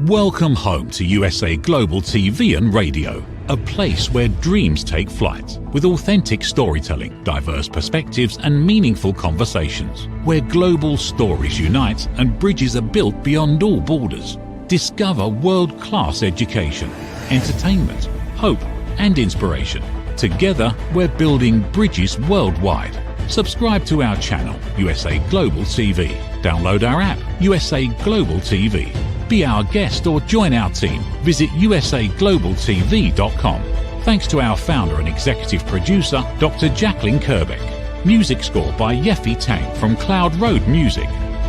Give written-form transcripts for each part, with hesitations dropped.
Welcome home to USA Global TV and Radio, a place where dreams take flight, with authentic storytelling, diverse perspectives and meaningful conversations, where global stories unite and bridges are built beyond all borders. Discover world-class education, entertainment, hope and inspiration. Together, we're building bridges worldwide. Subscribe to our channel, USA Global TV. Download our app, USA Global TV. Be our guest or join our team. Visit usaglobaltv.com. Thanks to our founder and executive producer, Dr. Jacalyn Kerbeck. Music score by Yeffy Tang from Cloud Road Music.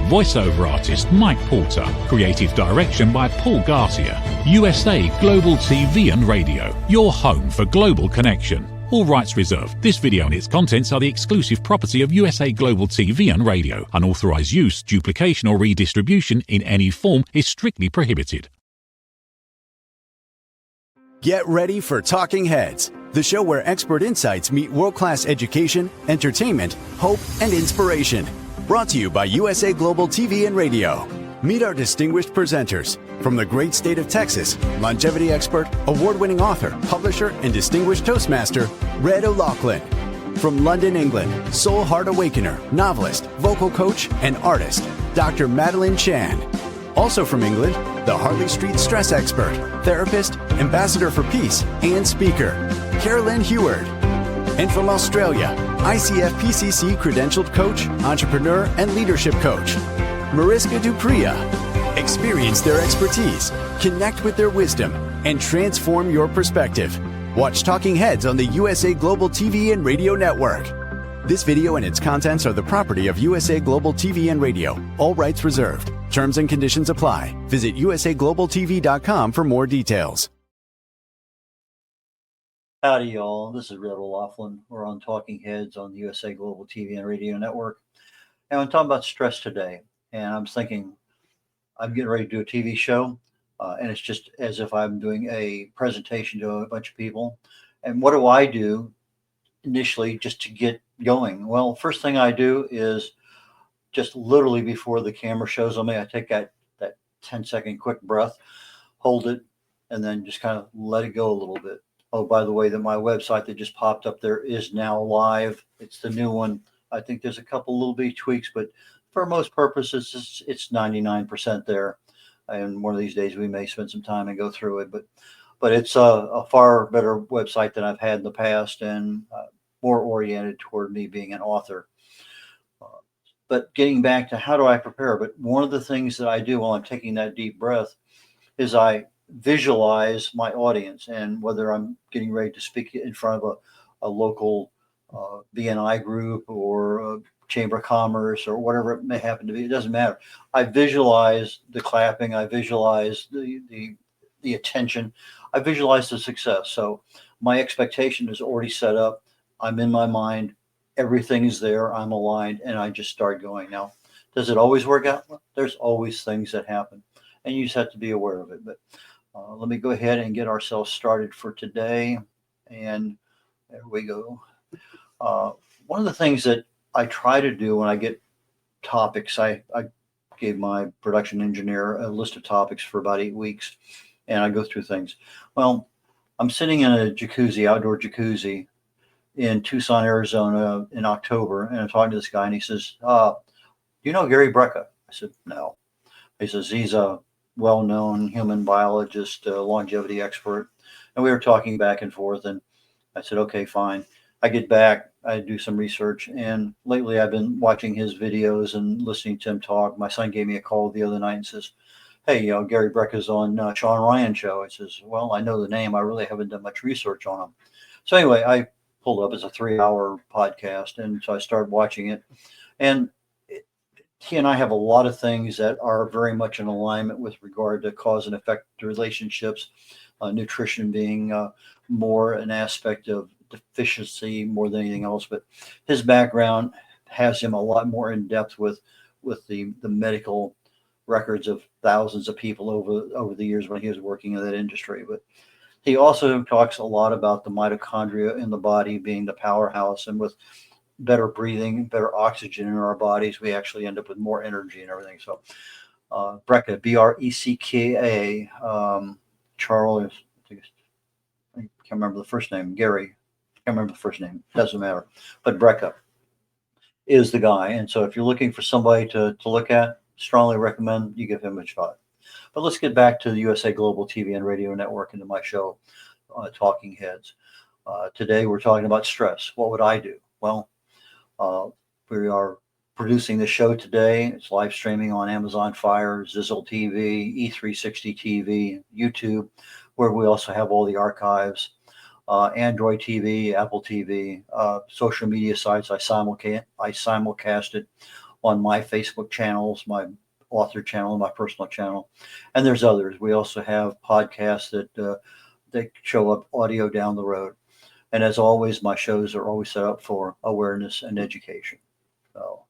Voiceover artist Mike Porter. Creative direction by Paul Garcia. USA Global TV and Radio, your home for global connection. All rights reserved. This video and its contents are the exclusive property of USA Global TV and Radio. Unauthorized use, duplication or redistribution in any form is strictly prohibited. Get ready for Talking Heads, the show where expert insights meet world-class education, entertainment, hope, and inspiration. Brought to you by USA Global TV and Radio. Meet our distinguished presenters. From the great state of Texas, longevity expert, award-winning author, publisher, and distinguished Toastmaster, Red O'Loughlin. From London, England, soul heart awakener, novelist, vocal coach, and artist, Dr. Madeline Chan. Also from England, the Harley Street stress expert, therapist, ambassador for peace, and speaker, Carolyn Heward. And from Australia, ICF PCC credentialed coach, entrepreneur, and leadership coach, Mariska Dupria. Experience their expertise, connect with their wisdom, and transform your perspective. Watch Talking Heads on the USA Global TV and Radio Network. This video and its contents are the property of USA Global TV and Radio. All rights reserved. Terms and conditions apply. Visit usaglobaltv.com for more details. Howdy, y'all. This is Red O'Loughlin. We're on Talking Heads on the USA Global TV and Radio Network. And I'm talking about stress today. And I'm thinking, I'm getting ready to do a TV show, and it's just as if I'm doing a presentation to a bunch of people. And what do I do initially just to get going? Well, first thing I do is just literally before the camera shows on me, I take that 10-second quick breath, hold it, and then just kind of let it go a little bit. Oh, by the way, that my website that just popped up there is now live. It's the new one. I think there's a couple little bitty tweaks, but for most purposes, it's 99% there. And one of these days we may spend some time and go through it. But it's a far better website than I've had in the past, and more oriented toward me being an author. But getting back to how do I prepare? But one of the things that I do while I'm taking that deep breath is I visualize my audience, and whether I'm getting ready to speak in front of a local BNI group or Chamber of Commerce or whatever it may happen to be, it doesn't matter. I visualize the clapping, I visualize the attention, I visualize the success. So my expectation is already set up. I'm in my mind, everything's there, I'm aligned, and I just start going. Now, does it always work out? There's always things that happen, and you just have to be aware of it. But let me go ahead and get ourselves started for today. And there we go. One of the things that I try to do when I get topics, I gave my production engineer a list of topics for about 8 weeks, and I go through things. Well, I'm sitting in a jacuzzi, outdoor jacuzzi in Tucson, Arizona in October, and I'm talking to this guy, and he says, do you know Gary Brecka? I said, no. He says, he's a well-known human biologist, longevity expert. And we were talking back and forth, and I said, okay, fine. I get back, I do some research, and lately I've been watching his videos and listening to him talk. My son gave me a call the other night and says, hey, Gary Brecka's on Sean Ryan's show. I says, well, I know the name. I really haven't done much research on him. So anyway, I pulled up as a 3-hour podcast, and so I started watching it. And he and I have a lot of things that are very much in alignment with regard to cause and effect relationships, nutrition being more an aspect of deficiency more than anything else. But his background has him a lot more in depth with the medical records of thousands of people over the years when he was working in that industry. But he also talks a lot about the mitochondria in the body being the powerhouse, and with better breathing, better oxygen in our bodies, we actually end up with more energy and everything. So Brecka, Brecka. Charles, I can't remember the first name. Gary, I can't remember the first name. Doesn't matter. But Brecka is the guy. And so if you're looking for somebody to look at, strongly recommend you give him a shot. But let's get back to the USA Global TV and Radio Network and to my show, Talking Heads. Today we're talking about stress. What would I do? Well, we are producing the show today. It's live streaming on Amazon Fire, Zizzle TV, E360 TV, YouTube, where we also have all the archives, Android TV, Apple TV, social media sites. I simulcast it on my Facebook channels, my author channel, my personal channel, and there's others. We also have podcasts that they show up audio down the road. And as always, my shows are always set up for awareness and education. So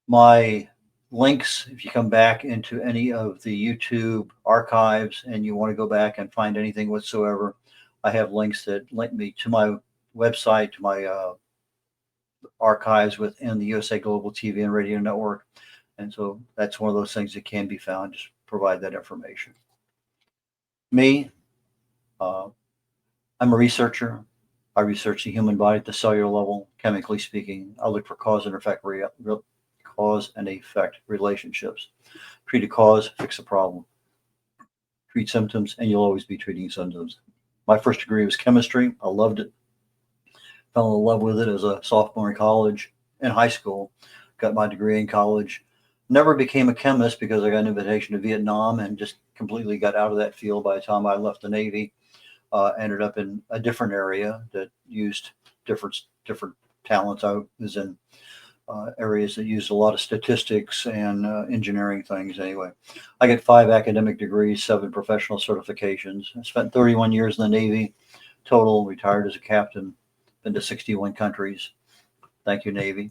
my links, if you come back into any of the YouTube archives and you want to go back and find anything whatsoever, I have links that link me to my website, to my archives within the USA Global TV and Radio Network. And so that's one of those things that can be found. Just provide that information. Me, I'm a researcher. I research the human body at the cellular level, chemically speaking. I look for cause and effect relationships. Treat a cause, fix a problem. Treat symptoms, and you'll always be treating symptoms. My first degree was chemistry. I loved it. Fell in love with it as a sophomore in college, in high school. Got my degree in college. Never became a chemist because I got an invitation to Vietnam and just completely got out of that field by the time I left the Navy. Ended up in a different area that used different talents. I was in areas that used a lot of statistics and engineering things. Anyway, I got 5 academic degrees, 7 professional certifications. I spent 31 years in the Navy total, retired as a captain, been to 61 countries. Thank you, Navy.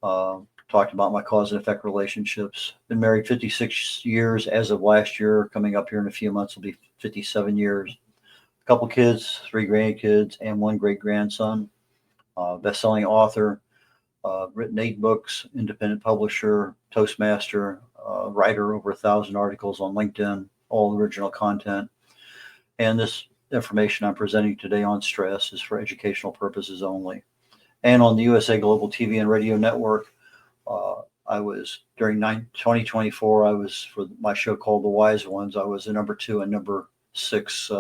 Talked about my cause and effect relationships. Been married 56 years as of last year. Coming up here in a few months will be 57 years. A couple kids, 3 grandkids, and 1 great-grandson. Best-selling author, written 8 books, independent publisher, Toastmaster, writer, over 1,000 articles on LinkedIn, all original content. And this information I'm presenting today on stress is for educational purposes only. And on the USA Global TV and Radio Network, I was, during 2024, I was, for my show called The Wise Ones, I was the number 2 and number 6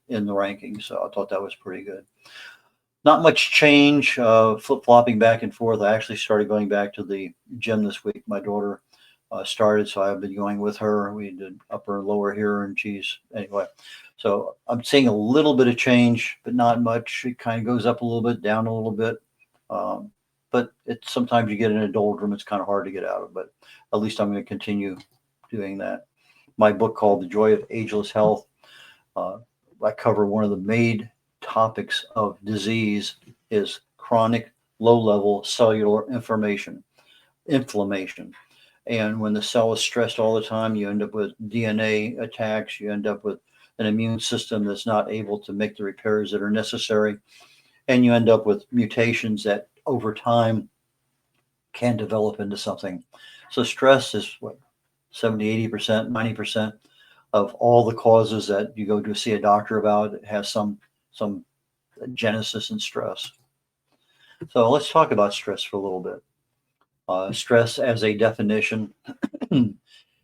in the rankings. So I thought that was pretty good. Not much change, flip-flopping back and forth. I actually started going back to the gym this week. My daughter started, so I've been going with her. We did upper and lower here, and geez, anyway. So I'm seeing a little bit of change, but not much. It kind of goes up a little bit, down a little bit. But it's sometimes you get in a doldrum. It's kind of hard to get out of, but at least I'm going to continue doing that. My book called The Joy of Ageless Health. I cover one of the main topics of disease is chronic low-level cellular inflammation. And when the cell is stressed all the time, you end up with DNA attacks. You end up with an immune system that's not able to make the repairs that are necessary. And you end up with mutations that over time can develop into something. So stress is what, 70, 80%, 90% of all the causes that you go to see a doctor about. It has some genesis in stress. So let's talk about stress for a little bit. Stress, as a definition,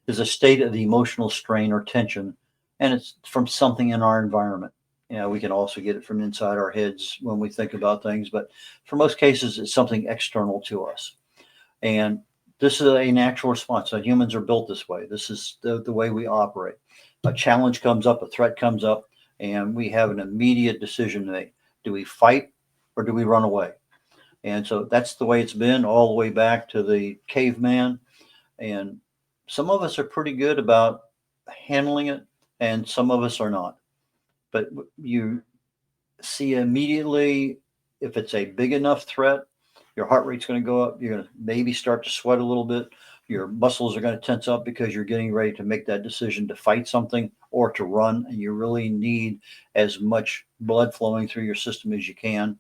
is a state of the emotional strain or tension, and it's from something in our environment. We can also get it from inside our heads when we think about things, but for most cases, it's something external to us. And this is a natural response. So humans are built this way. This is the way we operate. A challenge comes up, a threat comes up, and we have an immediate decision to make. Do we fight or do we run away? And so that's the way it's been all the way back to the caveman. And some of us are pretty good about handling it, and some of us are not. But you see immediately if it's a big enough threat, your heart rate's going to go up. You're going to maybe start to sweat a little bit. Your muscles are going to tense up because you're getting ready to make that decision to fight something or to run. And you really need as much blood flowing through your system as you can.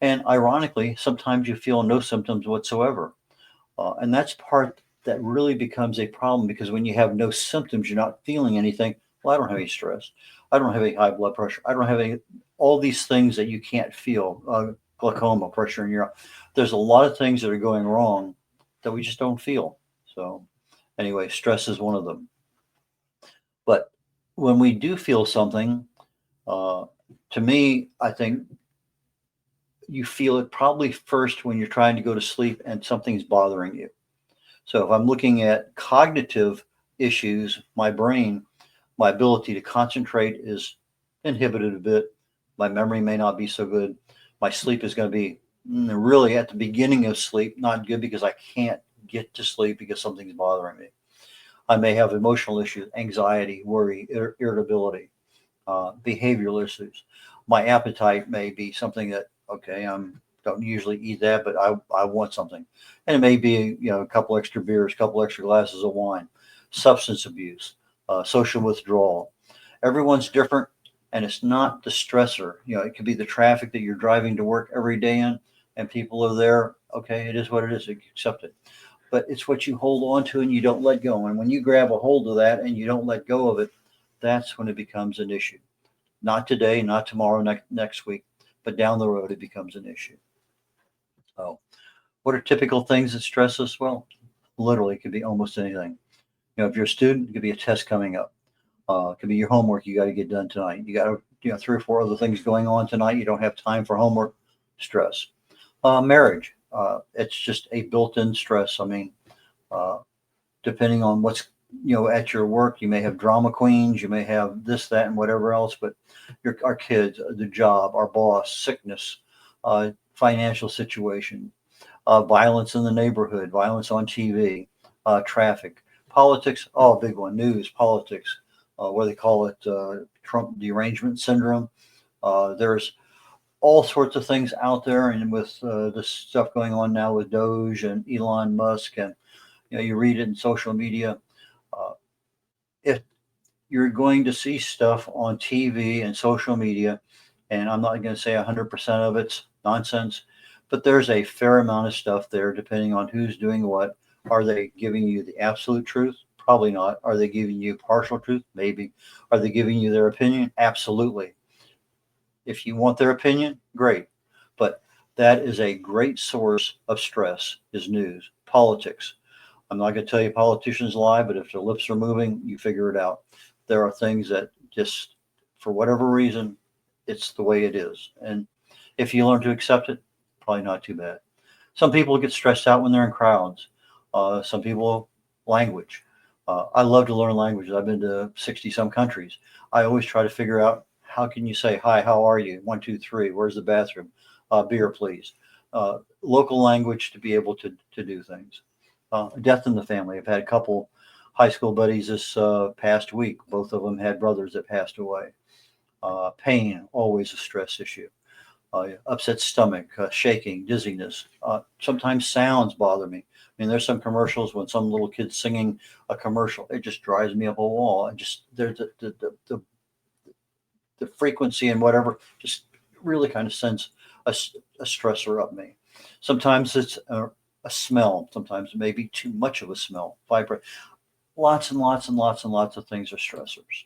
And ironically, sometimes you feel no symptoms whatsoever. And that's part that really becomes a problem, because when you have no symptoms, you're not feeling anything. Well, I don't have any stress. I don't have any high blood pressure. I don't have any, all these things that you can't feel, glaucoma, pressure in your eye. There's a lot of things that are going wrong that we just don't feel. So anyway, stress is one of them. But when we do feel something, uh, to me, I think you feel it probably first when you're trying to go to sleep and something's bothering you. So if I'm looking at cognitive issues, my brain, my ability to concentrate is inhibited a bit. My memory may not be so good. My sleep is going to be really at the beginning of sleep, not good, because I can't get to sleep because something's bothering me. I may have emotional issues, anxiety, worry, irritability, behavioral issues. My appetite may be something that, okay, don't usually eat that, but I want something. And it may be, a couple extra beers, a couple extra glasses of wine. Substance abuse, social withdrawal. Everyone's different, and it's not the stressor. It could be the traffic that you're driving to work every day in, and people are there. Okay, it is what it is. Accept it. But it's what you hold on to and you don't let go. And when you grab a hold of that and you don't let go of it, that's when it becomes an issue. Not today, not tomorrow, next week, but down the road, it becomes an issue. So, what are typical things that stress us? Well, literally, it could be almost anything. If you're a student, it could be a test coming up. It could be your homework you got to get done tonight. You got three or four other things going on tonight. You don't have time for homework. Stress. Marriage. It's just a built-in stress. I mean, depending on what's at your work, you may have drama queens, you may have this, that, and whatever else. But our kids, the job, our boss, sickness, financial situation, violence in the neighborhood, violence on TV, traffic, politics. Oh, big one. News, politics. What do they call it? Trump derangement syndrome. There's all sorts of things out there, and with this stuff going on now with Doge and Elon Musk, and you read it in social media. If you're going to see stuff on TV and social media, and I'm not going to say 100% of it's nonsense, but there's a fair amount of stuff there, depending on who's doing what. Are they giving you the absolute truth? Probably not. Are they giving you partial truth? Maybe. Are they giving you their opinion? Absolutely. If you want their opinion, great. But that is a great source of stress, is news, politics. I'm not going to tell you politicians lie, but if their lips are moving, you figure it out. There are things that just, for whatever reason, it's the way it is. And if you learn to accept it, probably not too bad. Some people get stressed out when they're in crowds. Some people, language. I love to learn languages. I've been to 60 some countries. I always try to figure out, how can you say, hi, how are you? 1, 2, 3, where's the bathroom? Beer, please. Local language to be able to do things. Death in the family. I've had a couple high school buddies this past week. Both of them had brothers that passed away. Pain, always a stress issue. Upset stomach, shaking, dizziness. Sometimes sounds bother me. I mean, there's some commercials when some little kid's singing a commercial, it just drives me up a wall. And just there's the frequency and whatever just really kind of sends a stressor up me. Sometimes it's a smell. Sometimes it may be too much of a smell. Vibrate. Lots and lots and lots and lots of things are stressors.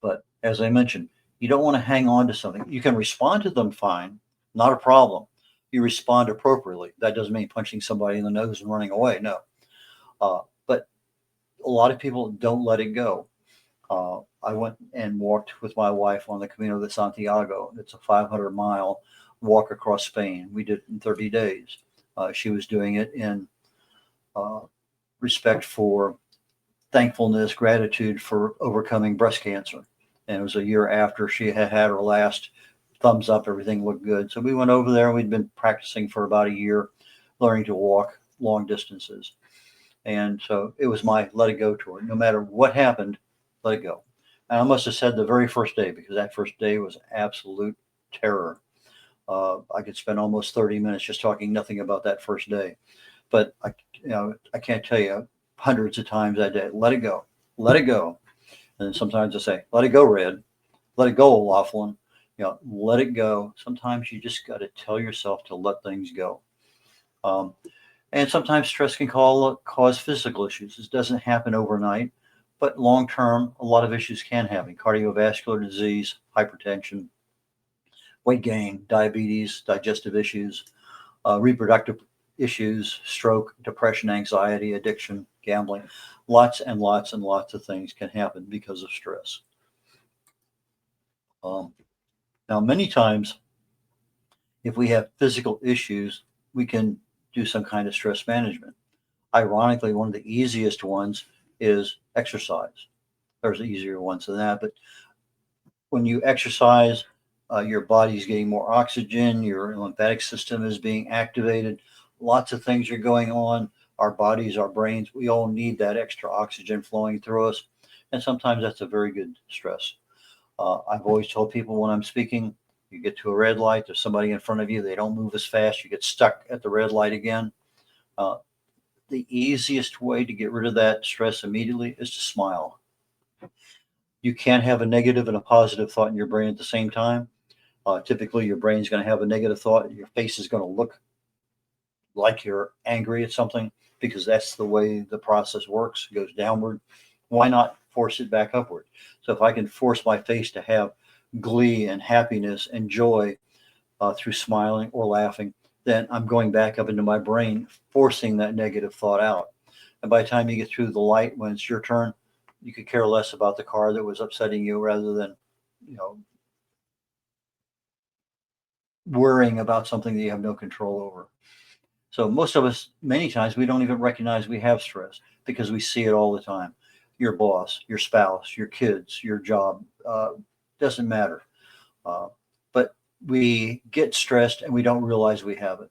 But as I mentioned, you don't want to hang on to something. You can respond to them fine, not a problem. You respond appropriately. That doesn't mean punching somebody in the nose and running away. No. But a lot of people don't let it go. I went and walked with my wife on the Camino de Santiago. It's a 500-mile walk across Spain. We did it in 30 days. She was doing it in respect for thankfulness, gratitude for overcoming breast cancer. And it was a year after she had had her last thumbs up, everything looked good. So we went over there. We'd been practicing for about a year, learning to walk long distances. And so it was my let it go tour. No matter what happened, let it go. And I must have said the very first day, because that first day was absolute terror. I could spend almost 30 minutes just talking nothing about that first day. But I can't tell you hundreds of times that day, let it go, let it go. And sometimes I say, let it go, Red, let it go, Laughlin. Let it go. Sometimes you just got to tell yourself to let things go. And sometimes stress can cause physical issues. This doesn't happen overnight, but long term, a lot of issues can happen: cardiovascular disease, hypertension, weight gain, diabetes, digestive issues, reproductive issues, stroke, depression, anxiety, addiction, gambling. Lots and lots and lots of things can happen because of stress. Um, Now, many times, if we have physical issues, we can do some kind of stress management. Ironically, one of the easiest ones is exercise. There's easier ones than that, but when you exercise, your body's getting more oxygen, your lymphatic system is being activated, lots of things are going on. Our bodies, our brains, we all need that extra oxygen flowing through us. And sometimes that's a very good stress. I've always told people when I'm speaking, you get to a red light, there's somebody in front of you, they don't move as fast, you get stuck at the red light again. Uh, the easiest way to get rid of that stress immediately is to smile. You can't have a negative and a positive thought in your brain at the same time. Typically, your brain's going to have a negative thought. Your face is going to look like you're angry at something because that's the way the process works. It goes downward. Why not force it back upward? So if I can force my face to have glee and happiness and joy through smiling or laughing, then I'm going back up into my brain, forcing that negative thought out. And by the time you get through the light, when it's your turn, you could care less about the car that was upsetting you rather than, you know, worrying about something that you have no control over. So most of us, many times, we don't even recognize we have stress because we see it all the time. Your boss, your spouse, your kids, your job, doesn't matter. But we get stressed and we don't realize we have it.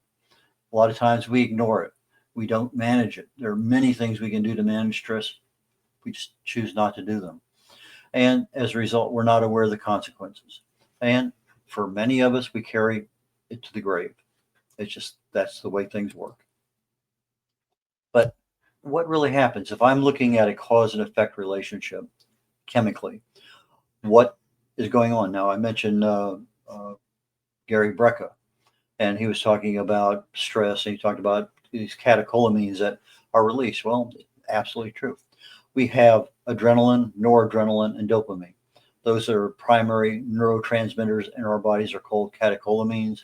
A lot of times we ignore it. We don't manage it. There are many things we can do to manage stress. We just choose not to do them. And as a result, we're not aware of the consequences. And for many of us, we carry it to the grave. It's just that's the way things work. But what really happens if I'm looking at a cause and effect relationship chemically? What is going on? Now, I mentioned Gary Brecka, and he was talking about stress, and he talked about these catecholamines that are released. Well, absolutely true. We have adrenaline, noradrenaline, and dopamine. Those are primary neurotransmitters in our bodies are called catecholamines.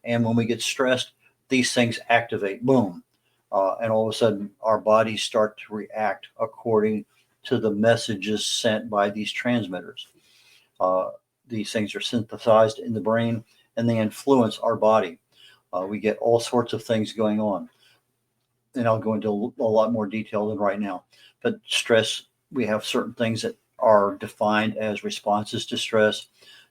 And when we get stressed, these things activate, boom. And all of a sudden, our bodies start to react according to the messages sent by these transmitters. These things are synthesized in the brain and they influence our body. We get all sorts of things going on. And I'll go into a lot more detail than right now. But stress, we have certain things that are defined as responses to stress.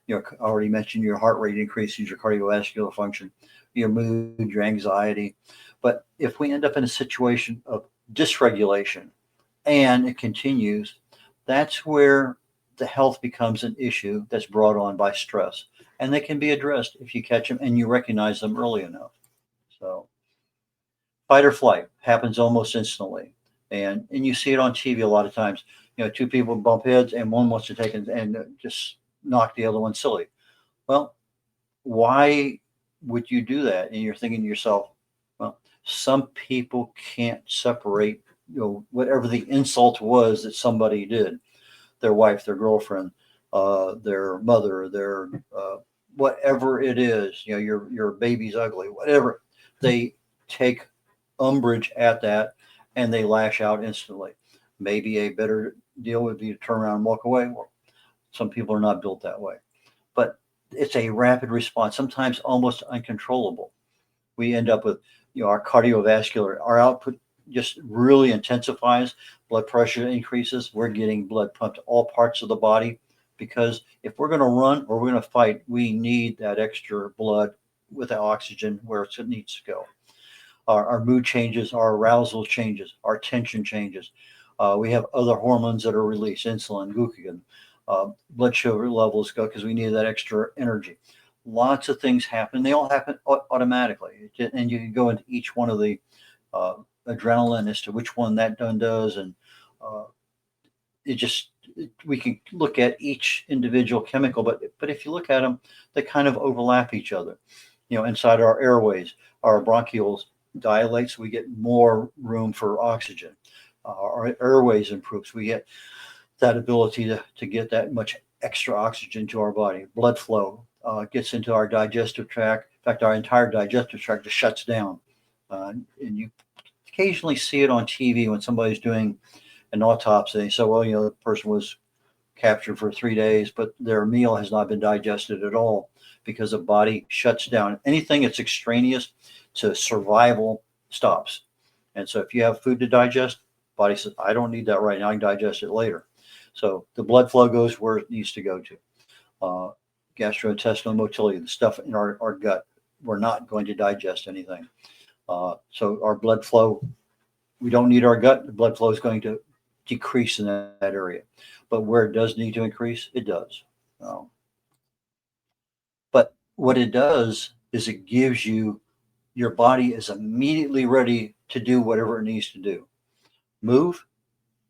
You know, I already mentioned your heart rate increases, your cardiovascular function, your mood, your anxiety. But if we end up in a situation of dysregulation and it continues, that's where the health becomes an issue that's brought on by stress. And they can be addressed if you catch them and you recognize them early enough. So fight or flight happens almost instantly. And you see it on TV a lot of times. You know, two people bump heads and one wants to take it and just knock the other one silly. Well, why would you do that? And you're thinking to yourself, well, some people can't separate, you know, whatever the insult was that somebody did, their wife, their girlfriend, their mother, their whatever it is, you know, your baby's ugly, whatever. They take umbrage at that and they lash out instantly. Maybe a better deal would be to turn around and walk away. Well, some people are not built that way, but it's a rapid response, sometimes almost uncontrollable. We end up with, you know, our cardiovascular, our output just really intensifies, blood pressure increases. We're getting blood pumped to all parts of the body because if we're going to run or we're going to fight, we need that extra blood with the oxygen where it needs to go. Our mood changes, our arousal changes, our tension changes. We have other hormones that are released, insulin, glucagon, blood sugar levels go because we need that extra energy. Lots of things happen. They all happen automatically. And you can go into each one of the adrenaline as to which one that done does. And it just, we can look at each individual chemical, but if you look at them, they kind of overlap each other. You know, inside our airways, our bronchioles dilates, we get more room for oxygen. Our airways improves. We get that ability to get that much extra oxygen to our body. Blood flow gets into our digestive tract. In fact, our entire digestive tract just shuts down. And you occasionally see it on TV when somebody's doing an autopsy. So, well, the person was captured for 3 days, but their meal has not been digested at all because the body shuts down. Anything that's extraneous to survival stops. And so if you have food to digest, body says, I don't need that right now. I can digest it later. So the blood flow goes where it needs to go to. Gastrointestinal motility, the stuff in our gut, we're not going to digest anything. So our blood flow, we don't need our gut. The blood flow is going to decrease in that area. But where it does need to increase, it does. But what it does is it gives you, your body is immediately ready to do whatever it needs to do. Move,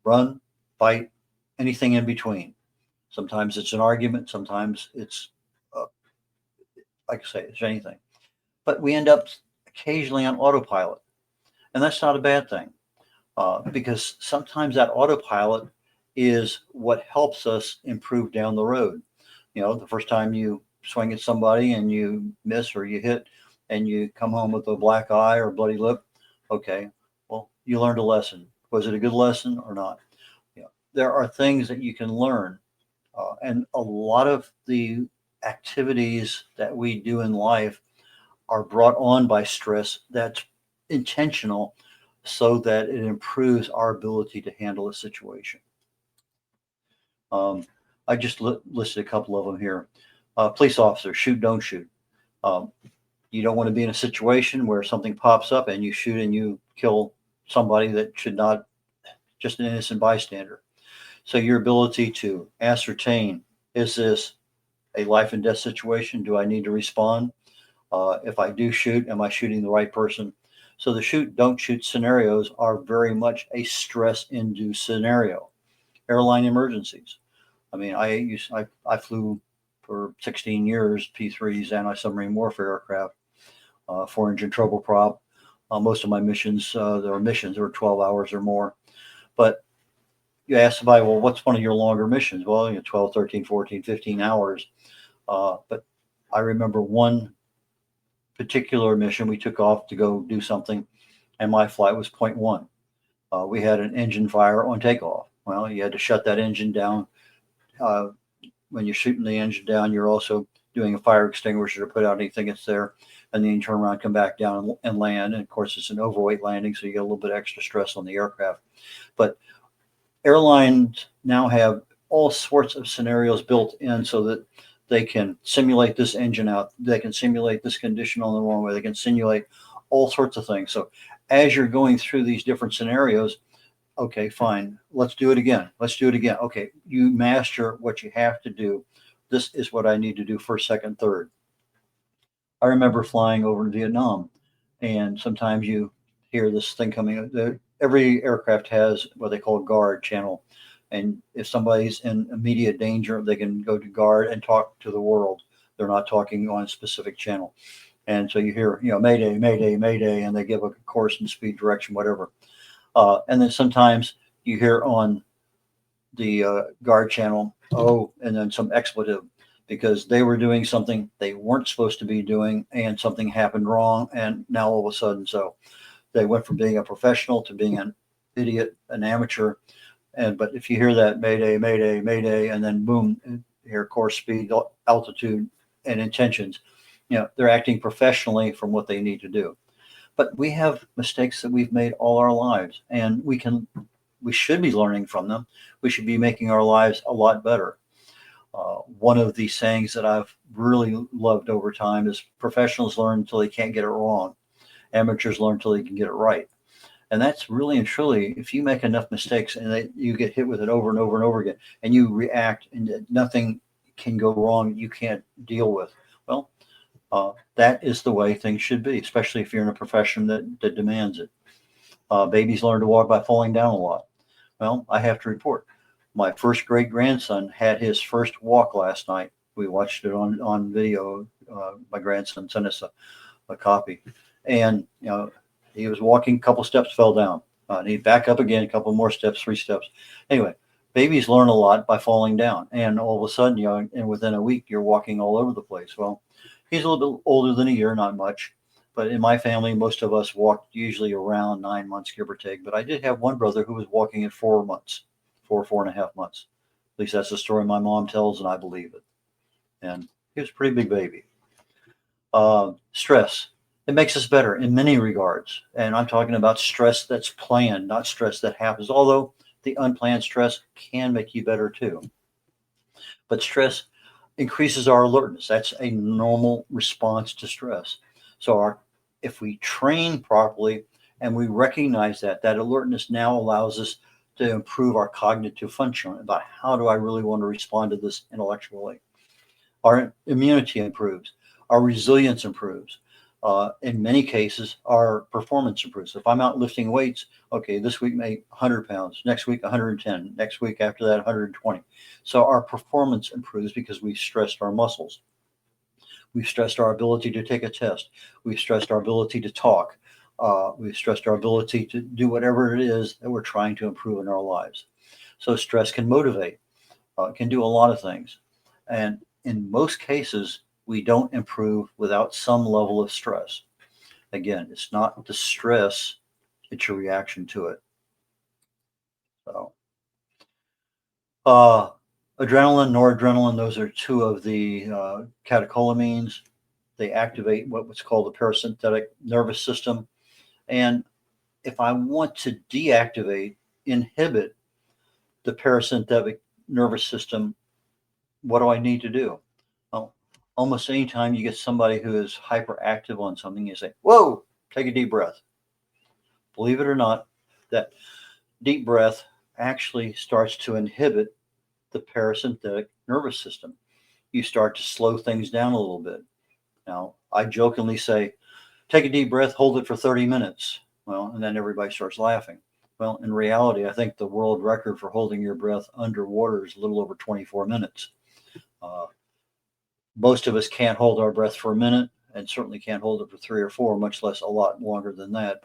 run, fight, anything in between. Sometimes it's an argument. Sometimes it's, like I say, it's anything. But we end up occasionally on autopilot. And that's not a bad thing, because sometimes that autopilot is what helps us improve down the road. The first time you swing at somebody and you miss or you hit and you come home with a black eye or bloody lip, okay, well, you learned a lesson. Was it a good lesson or not? There are things that you can learn. And a lot of the activities that we do in life are brought on by stress that's intentional so that it improves our ability to handle a situation. I just listed a couple of them here. Police officers, shoot, don't shoot. You don't want to be in a situation where something pops up and you shoot and you kill somebody that should not, just an innocent bystander. So your ability to ascertain, is this a life and death situation? Do I need to respond? If I do shoot, am I shooting the right person? So the shoot, don't shoot scenarios are very much a stress-induced scenario. Airline emergencies. I mean, I flew for 16 years P-3s, anti-submarine warfare aircraft, 4-engine turboprop. Most of my missions, there were 12 hours or more. But you ask somebody, well, what's one of your longer missions? Well, 12, 13, 14, 15 hours. But I remember one particular mission we took off to go do something, and my flight was 0.1. We had an engine fire on takeoff. Well, you had to shut that engine down. When you're shooting the engine down, you're also doing a fire extinguisher to put out anything that's there, and then you turn around, come back down and land. And of course, it's an overweight landing, so you get a little bit extra stress on the aircraft. But airlines now have all sorts of scenarios built in so that they can simulate this engine out. They can simulate this condition on the runway. They can simulate all sorts of things. So as you're going through these different scenarios, okay, fine, let's do it again. Let's do it again. Okay, you master what you have to do. This is what I need to do first, second, third. I remember flying over to Vietnam, and sometimes you hear this thing coming. Every aircraft has what they call a guard channel. And if somebody's in immediate danger, they can go to guard and talk to the world. They're not talking on a specific channel. And so you hear, Mayday, Mayday, Mayday, and they give a course and speed direction, whatever. And then sometimes you hear on the guard channel, and then some expletive, because they were doing something they weren't supposed to be doing and something happened wrong. And now all of a sudden, so they went from being a professional to being an idiot, an amateur. But if you hear that Mayday, Mayday, Mayday, and then boom, you hear course, speed, altitude, and intentions, they're acting professionally from what they need to do. But we have mistakes that we've made all our lives, and we should be learning from them. We should be making our lives a lot better. One of the sayings that I've really loved over time is professionals learn until they can't get it wrong. Amateurs learn until they can get it right. And that's really and truly, if you make enough mistakes and you get hit with it over and over and over again, and you react and nothing can go wrong, you can't deal with. Well, that is the way things should be, especially if you're in a profession that demands it. Babies learn to walk by falling down a lot. Well, I have to report, my first great grandson had his first walk last night. We watched it on video. My grandson sent us a copy, and He was walking a couple steps, fell down. And he'd back up again, a couple more steps, 3 steps. Anyway, babies learn a lot by falling down. And all of a sudden, and within a week, you're walking all over the place. Well, he's a little bit older than a year, not much. But in my family, most of us walked usually around 9 months, give or take. But I did have one brother who was walking at 4 months, 4.5 months. At least that's the story my mom tells, and I believe it. And he was a pretty big baby. Stress. It makes us better in many regards. And I'm talking about stress that's planned, not stress that happens, although the unplanned stress can make you better too. But stress increases our alertness. That's a normal response to stress. So if we train properly and we recognize that alertness now allows us to improve our cognitive function about how do I really want to respond to this intellectually. Our immunity improves. Our resilience improves. In many cases, our performance improves. If I'm out lifting weights, okay, this week make 100 pounds, next week 110, next week after that 120. So our performance improves because we've stressed our muscles. We've stressed our ability to take a test. We've stressed our ability to talk. We've stressed our ability to do whatever it is that we're trying to improve in our lives. So stress can motivate, can do a lot of things. And in most cases, we don't improve without some level of stress. Again, it's not the stress, it's your reaction to it. So, adrenaline, noradrenaline, those are two of the catecholamines. They activate what's called the parasympathetic nervous system. And if I want to deactivate, inhibit the parasympathetic nervous system, what do I need to do? Well, almost any time you get somebody who is hyperactive on something, you say, whoa, take a deep breath. Believe it or not, that deep breath actually starts to inhibit the parasympathetic nervous system. You start to slow things down a little bit. Now, I jokingly say, take a deep breath, hold it for 30 minutes. Well, and then everybody starts laughing. Well, in reality, I think the world record for holding your breath underwater is a little over 24 minutes. Most of us can't hold our breath for a minute and certainly can't hold it for 3 or 4, much less a lot longer than that.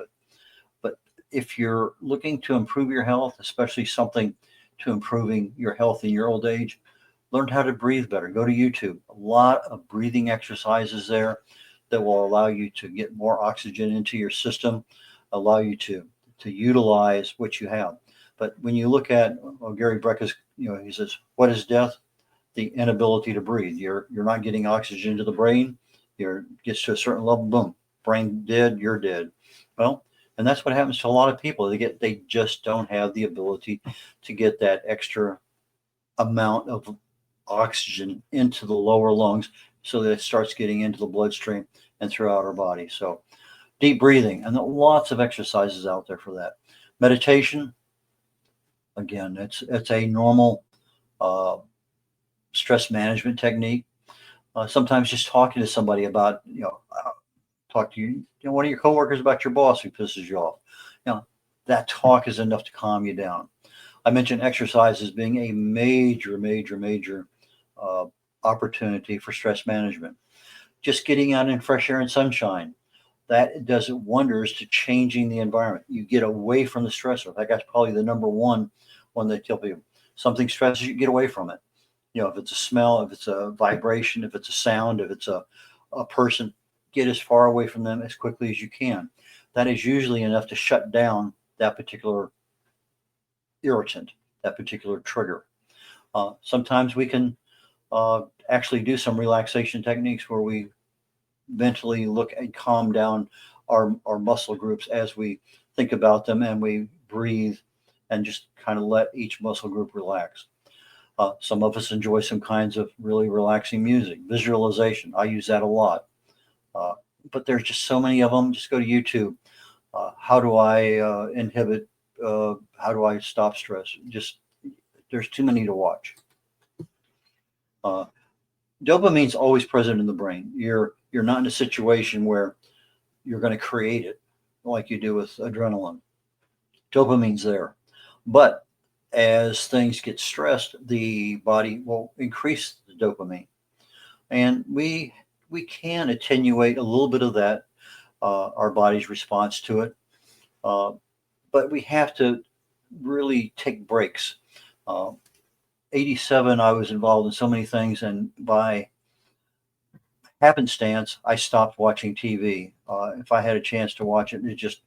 But if you're looking to improve your health, especially something to improving your health in your old age, learn how to breathe better. Go to YouTube. A lot of breathing exercises there that will allow you to get more oxygen into your system, allow you to utilize what you have. But when you look at Gary Brecka's, he says, what is death? The inability to breathe. You're not getting oxygen to the brain. Gets to a certain level, boom, brain dead, you're dead. Well, and that's what happens to a lot of people. They just don't have the ability to get that extra amount of oxygen into the lower lungs so that it starts getting into the bloodstream and throughout our body. So deep breathing, and lots of exercises out there for that. Meditation, again, it's a normal stress management technique. Sometimes just talking to somebody about, talk to one of your coworkers about your boss who pisses you off. That talk is enough to calm you down. I mentioned exercise as being a major, major, major opportunity for stress management. Just getting out in fresh air and sunshine, that does wonders to changing the environment. You get away from the stressor. In fact, that's probably the number one they tell people. Something stresses you, get away from it. If it's a smell, if it's a vibration, if it's a sound, if it's a person, get as far away from them as quickly as you can. That is usually enough to shut down that particular irritant, that particular trigger. Sometimes we can actually do some relaxation techniques where we mentally look and calm down our muscle groups as we think about them, and we breathe and just kind of let each muscle group relax. Some of us enjoy some kinds of really relaxing music, visualization. I use that a lot. But there's just so many of them. Just go to YouTube. How do I inhibit? How do I stop stress? There's too many to watch. Dopamine's always present in the brain. You're not in a situation where you're going to create it like you do with adrenaline. Dopamine's there. But as things get stressed, the body will increase the dopamine. And we can attenuate a little bit of that, our body's response to it. Uh, but we have to really take breaks. Uh, 87, I was involved in so many things, and by happenstance, I stopped watching TV. If I had a chance to watch it, it just,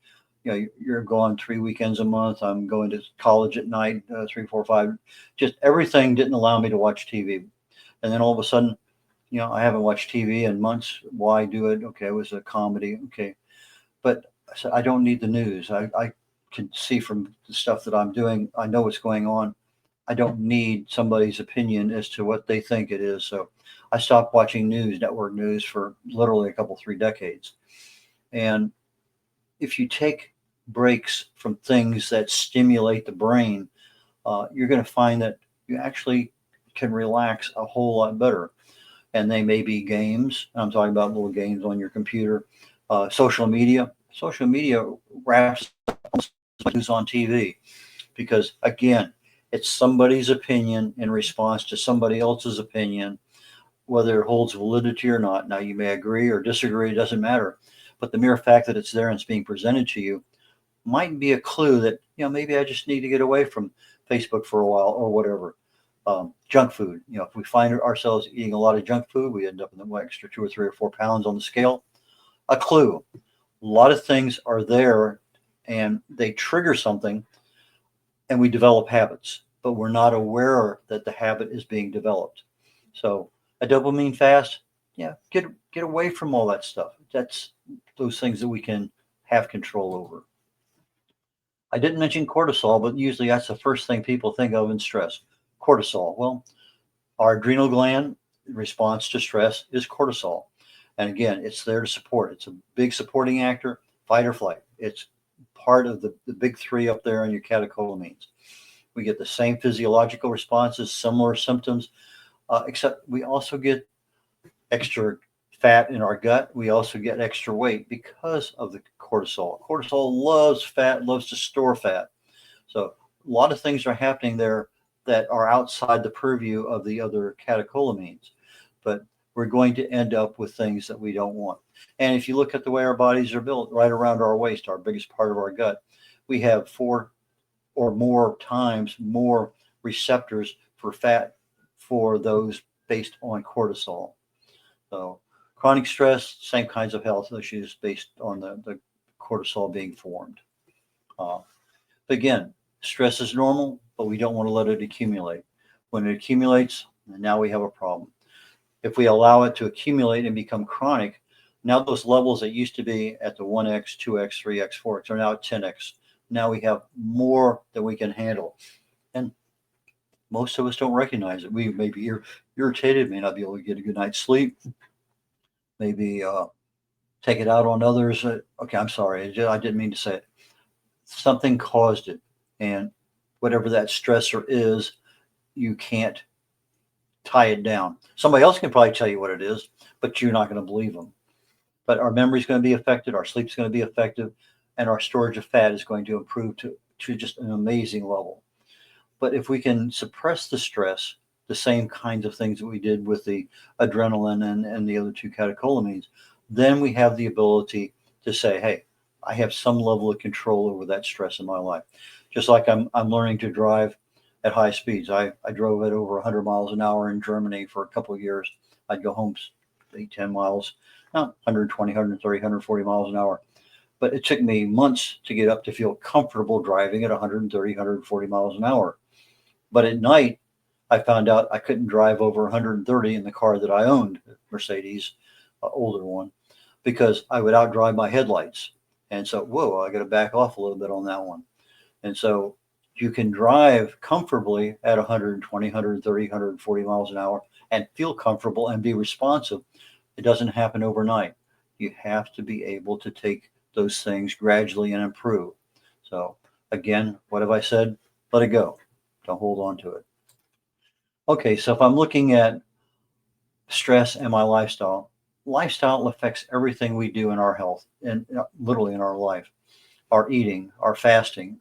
you're gone 3 weekends a month. I'm going to college at night, 3, 4, 5. Just everything didn't allow me to watch TV. And then all of a sudden, I haven't watched TV in months. Why do it? Okay, it was a comedy. Okay. But I said, I don't need the news. I can see from the stuff that I'm doing, I know what's going on. I don't need somebody's opinion as to what they think it is. So I stopped watching news, network news, for literally a couple, 3 decades. And if you take breaks from things that stimulate the brain, you're going to find that you actually can relax a whole lot better. And they may be games. I'm talking about little games on your computer, social media. Social media wraps up news on TV because, again, it's somebody's opinion in response to somebody else's opinion, whether it holds validity or not. Now, you may agree or disagree, it doesn't matter. But the mere fact that it's there and it's being presented to you might be a clue that, maybe I just need to get away from Facebook for a while or whatever. Junk food. If we find ourselves eating a lot of junk food, we end up in the extra 2 or 3 or 4 pounds on the scale. A clue. A lot of things are there and they trigger something and we develop habits, but we're not aware that the habit is being developed. So a dopamine fast, get away from all that stuff. That's those things that we can have control over. I didn't mention cortisol, but usually that's the first thing people think of in stress. Cortisol. Well, our adrenal gland response to stress is cortisol. And again, it's there to support. It's a big supporting actor, fight or flight. It's part of the big three up there in your catecholamines. We get the same physiological responses, similar symptoms, except we also get extra fat in our gut. We also get extra weight because of the cortisol. Cortisol loves fat, loves to store fat. So a lot of things are happening there that are outside the purview of the other catecholamines. But we're going to end up with things that we don't want. And if you look at the way our bodies are built, right around our waist, our biggest part of our gut, we have 4 or more times more receptors for fat for those based on cortisol. So chronic stress, same kinds of health issues based on the cortisol being formed. Again, stress is normal, but we don't want to let it accumulate. When it accumulates, now we have a problem. If we allow it to accumulate and become chronic, now those levels that used to be at the 1x, 2x, 3x, 4x are now at 10x. Now we have more than we can handle. And most of us don't recognize it. We may be irritated, may not be able to get a good night's sleep, maybe take it out on others. Okay, I'm sorry. I didn't mean to say it. Something caused it. And whatever that stressor is, you can't tie it down. Somebody else can probably tell you what it is, but you're not going to believe them. But our memory is going to be affected, our sleep is going to be affected, and our storage of fat is going to improve to just an amazing level. But if we can suppress the stress, the same kinds of things that we did with the adrenaline and the other 2 catecholamines, then we have the ability to say, hey, I have some level of control over that stress in my life. Just like I'm learning to drive at high speeds. I drove at over 100 miles an hour in Germany for a couple of years. I'd go home 10 miles, 120, 130, 140 miles an hour. But it took me months to get up to feel comfortable driving at 130, 140 miles an hour. But at night, I found out I couldn't drive over 130 in the car that I owned, Mercedes, older one, because I would outdrive my headlights. And so, whoa, I got to back off a little bit on that one. And so you can drive comfortably at 120, 130, 140 miles an hour and feel comfortable and be responsive. It doesn't happen overnight. You have to be able to take those things gradually and improve. So again, what have I said? Let it go. Don't hold on to it. Okay, so if I'm looking at stress and my lifestyle affects everything we do in our health and literally in our life. Our eating, our fasting,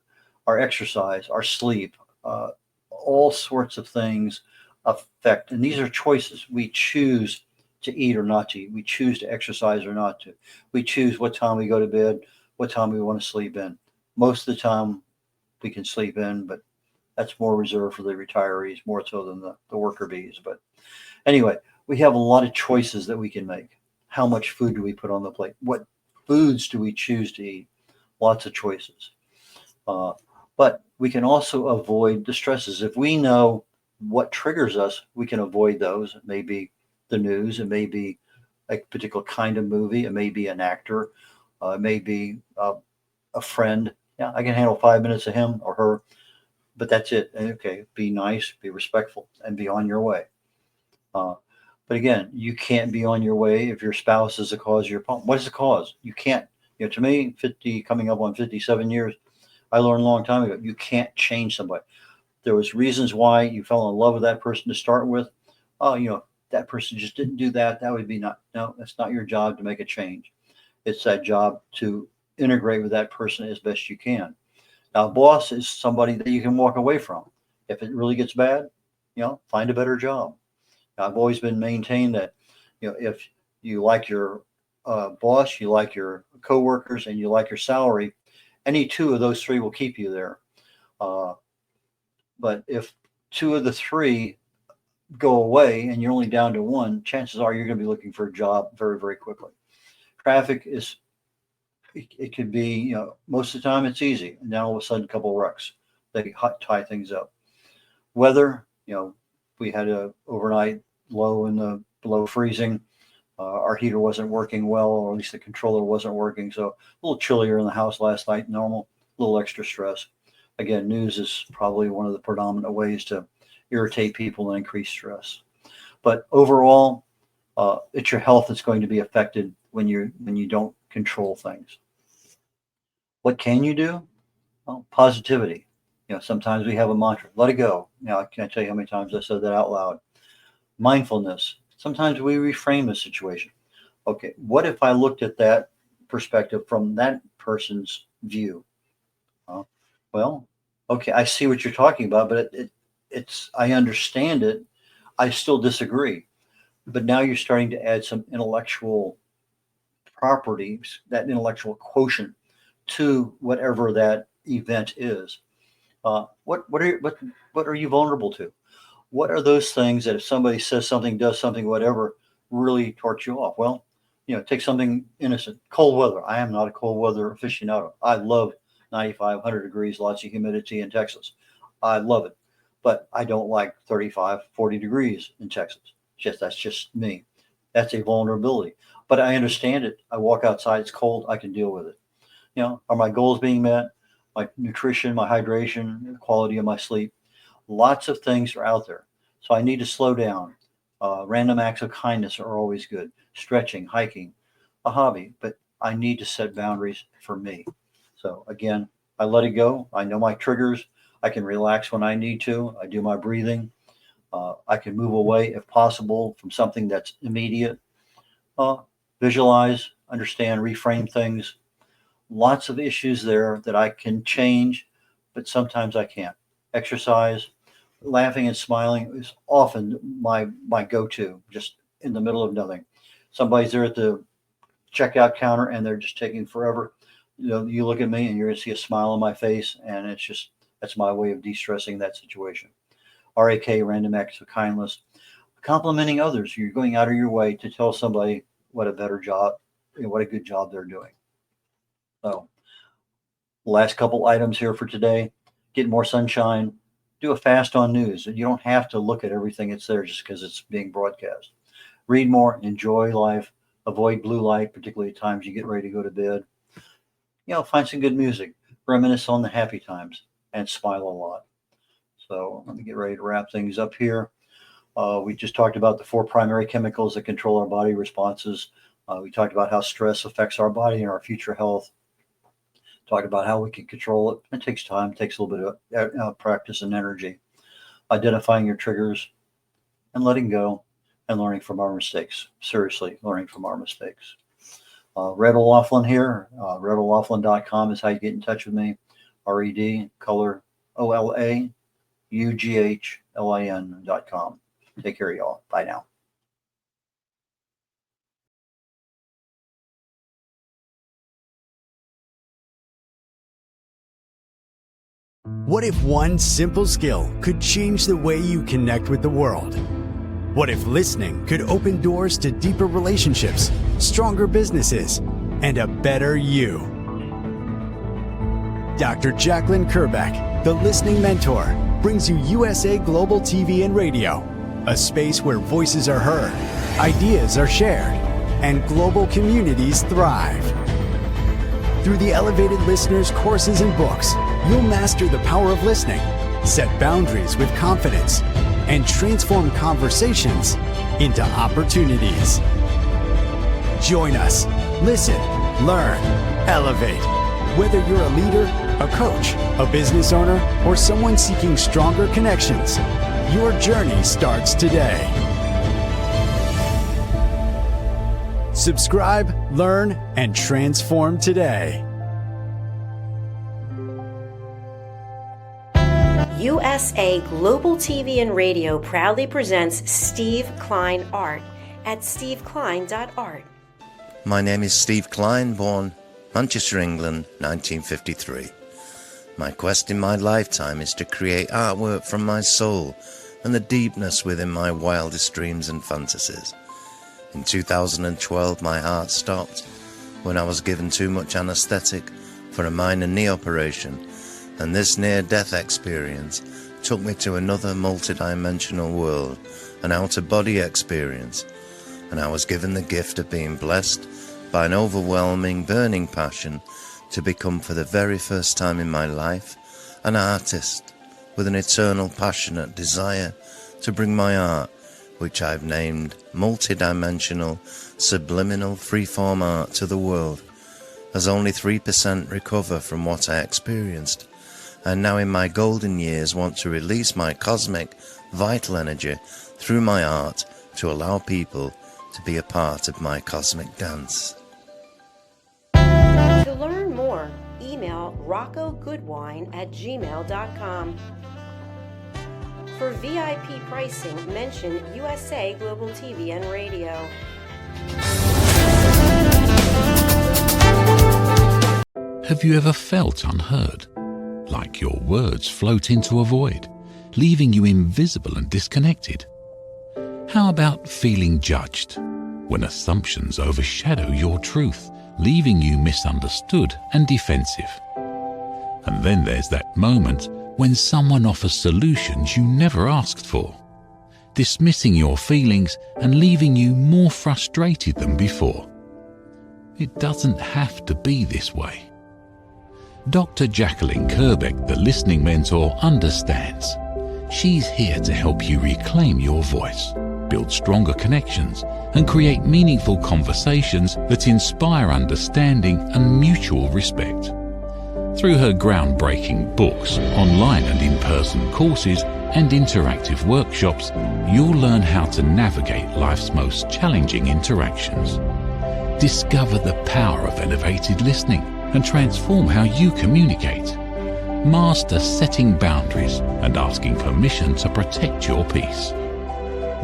our exercise, our sleep, all sorts of things affect. And these are choices. We choose to eat or not to eat. We choose to exercise or not to. We choose what time we go to bed, what time we want to sleep in. Most of the time we can sleep in, but that's more reserved for the retirees, more so than the worker bees. But anyway, we have a lot of choices that we can make. How much food do we put on the plate? What foods do we choose to eat? Lots of choices. Uh, but we can also avoid the stresses. If we know what triggers us, we can avoid those. It may be the news, it may be a particular kind of movie, it may be an actor, it may be a friend. Yeah, I can handle 5 minutes of him or her, but that's it. And okay, be nice, be respectful, and be on your way. Uh, but again, you can't be on your way if your spouse is the cause of your problem. What is the cause? You can't. To me, 50, coming up on 57 years, I learned a long time ago, you can't change somebody. There was reasons why you fell in love with that person to start with. Oh, that person just didn't do that. That would be not, no, that's not your job to make a change. It's that job to integrate with that person as best you can. Now, a boss is somebody that you can walk away from. If it really gets bad, find a better job. I've always been maintained that, if you like your boss, you like your coworkers, and you like your salary, any two of those three will keep you there. Uh, but if two of the three go away and you're only down to one, chances are you're going to be looking for a job very, very quickly. Traffic is, it could be, most of the time it's easy. And then all of a sudden, a couple of wrecks, they tie things up. Weather, we had a overnight low in the below freezing. Our heater wasn't working well, or at least the controller wasn't working. So a little chillier in the house last night, normal, a little extra stress. Again, news is probably one of the predominant ways to irritate people and increase stress. But overall, it's your health that's going to be affected when you don't control things. What can you do? Well, positivity. Sometimes we have a mantra, let it go. Now, I can't tell you how many times I said that out loud. Mindfulness. Sometimes we reframe the situation. Okay, what if I looked at that perspective from that person's view? Uh, well, okay, I see what you're talking about, but it's I understand it. I still disagree. But now you're starting to add some intellectual properties, that intellectual quotient to whatever that event is. What are you vulnerable to? What are those things that if somebody says something, does something, whatever, really torch you off? Well, take something innocent. Cold weather. I am not a cold weather aficionado. I love 95, 100 degrees, lots of humidity in Texas. I love it. But I don't like 35, 40 degrees in Texas. That's just me. That's a vulnerability. But I understand it. I walk outside, it's cold, I can deal with it. Are my goals being met? My nutrition, my hydration, the quality of my sleep. Lots of things are out there. So I need to slow down. Random acts of kindness are always good. Stretching, hiking, a hobby, but I need to set boundaries for me. So again, I let it go. I know my triggers. I can relax when I need to. I do my breathing. I can move away if possible from something that's immediate. Uh, Visualize, understand, reframe things. Lots of issues there that I can change, but sometimes I can't. Exercise, laughing and smiling is often my go-to, just in the middle of nothing. Somebody's there at the checkout counter and they're just taking forever. You look at me and you're going to see a smile on my face, and that's my way of de-stressing that situation. RAK, random acts of kindness. Complimenting others. You're going out of your way to tell somebody what a better job, what a good job they're doing. So, last couple items here for today. Get more sunshine. Do a fast on news. You don't have to look at everything that's there just because it's being broadcast. Read more, enjoy life, avoid blue light, particularly at times you get ready to go to bed. Find some good music, reminisce on the happy times, and smile a lot. So let me get ready to wrap things up here. We just talked about the 4 primary chemicals that control our body responses. We talked about how stress affects our body and our future health. Talked about how we can control it. It takes time, it takes a little bit of practice and energy. Identifying your triggers and letting go and learning from our mistakes. Seriously, learning from our mistakes. Red O'Laughlin here. RedO'Laughlin.com is how you get in touch with me. RED, color OLAUGHLIN.com. Take care, y'all. Bye now. What if one simple skill could change the way you connect with the world? What if listening could open doors to deeper relationships, stronger businesses, and a better you? Dr. Jacalyn Kerbeck, the Listening Mentor, brings you USA Global TV and Radio, a space where voices are heard, ideas are shared, and global communities thrive. Through the elevated listeners' courses and books, you'll master the power of listening, set boundaries with confidence, and transform conversations into opportunities. Join us. Listen, learn, elevate. Whether you're a leader, a coach, a business owner, or someone seeking stronger connections, your journey starts today. Subscribe, learn, and transform today. USA Global TV and Radio proudly presents Steve Klein Art at steveklein.art. My name is Steve Klein, born Manchester, England, 1953. My quest in my lifetime is to create artwork from my soul and the deepness within my wildest dreams and fantasies. In 2012, my heart stopped when I was given too much anesthetic for a minor knee operation, and this near-death experience took me to another multidimensional world, an out-of-body experience, and I was given the gift of being blessed by an overwhelming, burning passion to become, for the very first time in my life, an artist with an eternal, passionate desire to bring my art, which I've named multidimensional, subliminal, freeform art, to the world, as only 3% recover from what I experienced, and now in my golden years want to release my cosmic, vital energy through my art to allow people to be a part of my cosmic dance. To learn more, email roccogoodwine@gmail.com. For VIP pricing, mention USA Global TV and Radio. Have you ever felt unheard? Like your words float into a void, leaving you invisible and disconnected? How about feeling judged, when assumptions overshadow your truth, leaving you misunderstood and defensive? And then there's that moment when someone offers solutions you never asked for, dismissing your feelings and leaving you more frustrated than before. It doesn't have to be this way. Dr. Jacalyn Kerbeck, the Listening Mentor, understands. She's here to help you reclaim your voice, build stronger connections, and create meaningful conversations that inspire understanding and mutual respect. Through her groundbreaking books, online and in-person courses, and interactive workshops, you'll learn how to navigate life's most challenging interactions. Discover the power of elevated listening and transform how you communicate. Master setting boundaries and asking permission to protect your peace.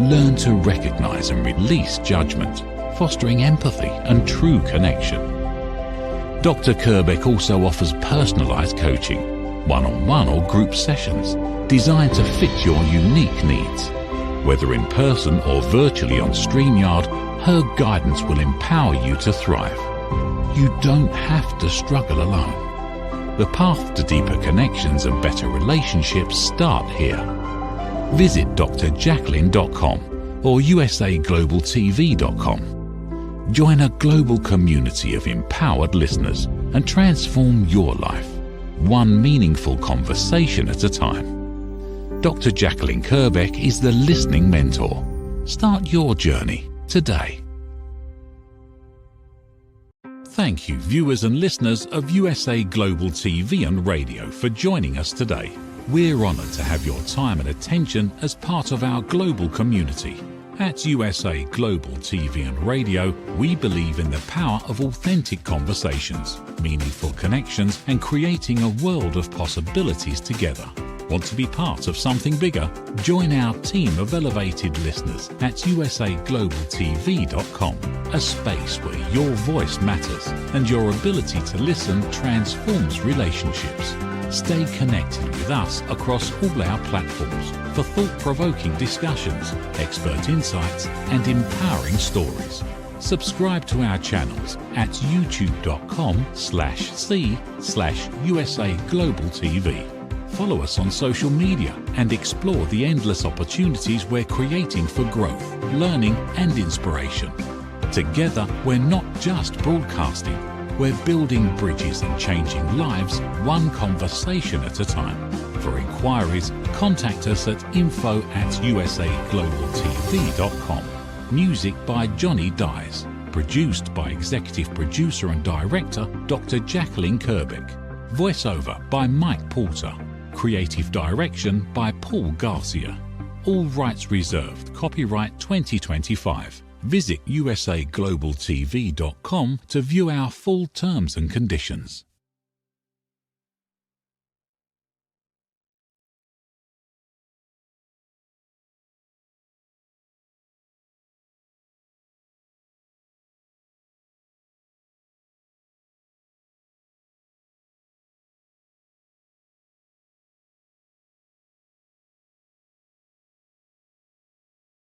Learn to recognize and release judgment, fostering empathy and true connection. Dr. Kerbeck also offers personalized coaching, one-on-one or group sessions designed to fit your unique needs. Whether in person or virtually on StreamYard, her guidance will empower you to thrive. You don't have to struggle alone. The path to deeper connections and better relationships start here. Visit drjacalyn.com or usaglobaltv.com. Join a global community of empowered listeners and transform your life, one meaningful conversation at a time. Dr. Jacalyn Kerbeck is the Listening Mentor. Start your journey today. Thank you, viewers and listeners of USA Global TV and Radio, for joining us today. We're honoured to have your time and attention as part of our global community. At USA Global TV and Radio, we believe in the power of authentic conversations, meaningful connections, and creating a world of possibilities together. Want to be part of something bigger? Join our team of elevated listeners at usaglobaltv.com, a space where your voice matters and your ability to listen transforms relationships. Stay connected with us across all our platforms for thought-provoking discussions, expert insights and empowering stories. Subscribe to our channels at youtube.com/c/USA Global TV. Follow us on social media and explore the endless opportunities we're creating for growth, learning and inspiration. Together, we're not just broadcasting, we're building bridges and changing lives one conversation at a time. For inquiries, contact us at info@usaglobaltv.com. Music by Johnny Dyes. Produced by Executive Producer and Director Dr. Jacalyn Kerbeck. Voiceover by Mike Porter. Creative Direction by Paul Garcia. All rights reserved. Copyright 2025. Visit usaglobaltv.com to view our full terms and conditions.